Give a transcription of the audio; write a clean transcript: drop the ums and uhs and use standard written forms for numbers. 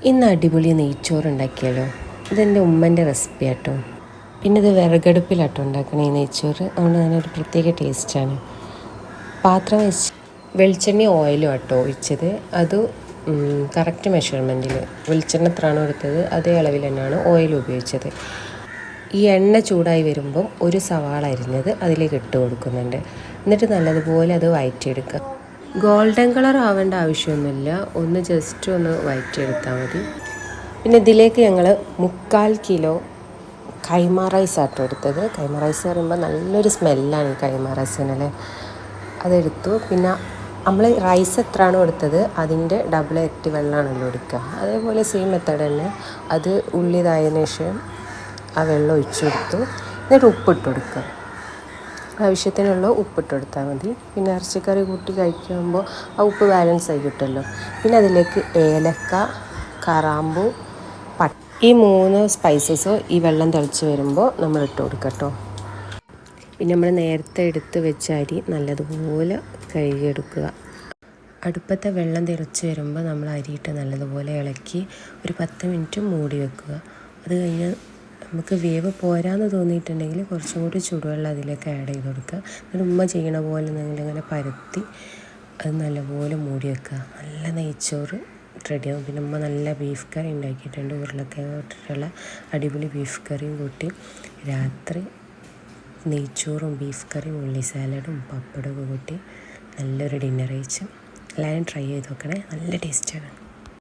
ഇന്ന് അടിപൊളി നെയ്ച്ചോറ് ഉണ്ടാക്കിയാലോ. ഇതെൻ്റെ ഉമ്മൻ്റെ റെസിപ്പി ആട്ടോ. പിന്നെ ഇത് വിറകടുപ്പിലാട്ടോ ഉണ്ടാക്കണേ ഈ നെയ്ച്ചോറ്. അതുകൊണ്ട് തന്നെ ഒരു പ്രത്യേക ടേസ്റ്റാണ്. പാത്രം വെച്ച് വെളിച്ചെണ്ണ ഓയിലും ആട്ടോ ഒഴിച്ചത്. അത് കറക്റ്റ് മെഷർമെൻറ്റിൽ വെളിച്ചെണ്ണ എത്രയാണോ എടുത്തത് അതേ അളവിൽ തന്നെയാണ് ഓയിൽ ഉപയോഗിച്ചത്. ഈ എണ്ണ ചൂടായി വരുമ്പം ഒരു സവാള അരിഞ്ഞത് അതിലേക്ക് ഇട്ട് കൊടുക്കുന്നുണ്ട്. എന്നിട്ട് നല്ലതുപോലെ അത് വഴറ്റിയെടുക്കുക. ഗോൾഡൻ കളർ ആവേണ്ട ആവശ്യമൊന്നുമില്ല, ഒന്ന് ജസ്റ്റ് ഒന്ന് വഴറ്റിയെടുത്താൽ മതി. പിന്നെ ഇതിലേക്ക് ഞങ്ങൾ 3/4 കിലോ കൈമ റൈസ് ആട്ടോ എടുത്തത്. കൈമ റൈസ് പറയുമ്പോൾ നല്ലൊരു സ്മെല്ലാണ് ഈ കൈമ റൈസിനല്ലേ. അതെടുത്തു. പിന്നെ നമ്മൾ റൈസ് എത്രയാണോ എടുത്തത് അതിൻ്റെ ഡബിൾ ഇരട്ടി വെള്ളമാണല്ലോ എടുക്കുക. അതേപോലെ സെയിം മെത്തേഡ് തന്നെ അത് ഉള്ളിതായതിനു ശേഷം ആ വെള്ളം ഒഴിച്ചു കൊടുത്തു. എന്നിട്ട് ഉപ്പിട്ട് കൊടുക്കുക. ആവശ്യത്തിനുള്ള ഉപ്പിട്ട് കൊടുത്താൽ മതി. പിന്നെ ഇറച്ചിക്കറി കൂട്ടി കഴിക്കുമ്പോൾ ആ ഉപ്പ് ബാലൻസ് ആയി കിട്ടുമല്ലോ. പിന്നെ അതിലേക്ക് ഏലക്ക, കറാമ്പൂ, ഈ 3 സ്പൈസസ് ഈ വെള്ളം തിളച്ച് വരുമ്പോൾ നമ്മൾ ഇട്ട് കൊടുക്കട്ടോ. പിന്നെ നമ്മൾ നേരത്തെ എടുത്ത് വെച്ച അരി നല്ലതുപോലെ കഴുകിയെടുക്കുക. അടുപ്പത്തെ വെള്ളം തിളച്ച് വരുമ്പോൾ നമ്മൾ അരിയിട്ട് നല്ലതുപോലെ ഇളക്കി ഒരു 10 മിനിറ്റ് മൂടി വെക്കുക. അത് കഴിഞ്ഞ് നമുക്ക് വേവ് പോരാന്ന് തോന്നിയിട്ടുണ്ടെങ്കിൽ കുറച്ചും കൂടി ചൂടുവെള്ളം അതിലേക്ക് ആഡ് ചെയ്ത് കൊടുക്കുക. എന്നിട്ട് ഉമ്മ ചെയ്യണ പോലെ നിങ്ങളിങ്ങനെ പരത്തി അത് നല്ലപോലെ മൂടി വെക്കുക. നല്ല നെയ്ച്ചോറ് റെഡിയാവും. പിന്നെ ഉമ്മ നല്ല ബീഫ് കറി ഉണ്ടാക്കിയിട്ടുണ്ട്. ഉരുളക്കിഴങ്ങ് ഇട്ടിട്ടുള്ള അടിപൊളി ബീഫ് കറിയും കൂട്ടി രാത്രി നെയ്ച്ചോറും ബീഫ് കറിയും ഉള്ളി സാലഡും പപ്പടമൊക്കെ കൂട്ടി നല്ലൊരു ഡിന്നർ കഴിച്ച് എല്ലാവരും ട്രൈ ചെയ്ത് നോക്കണേ. നല്ല ടേസ്റ്റാണ്.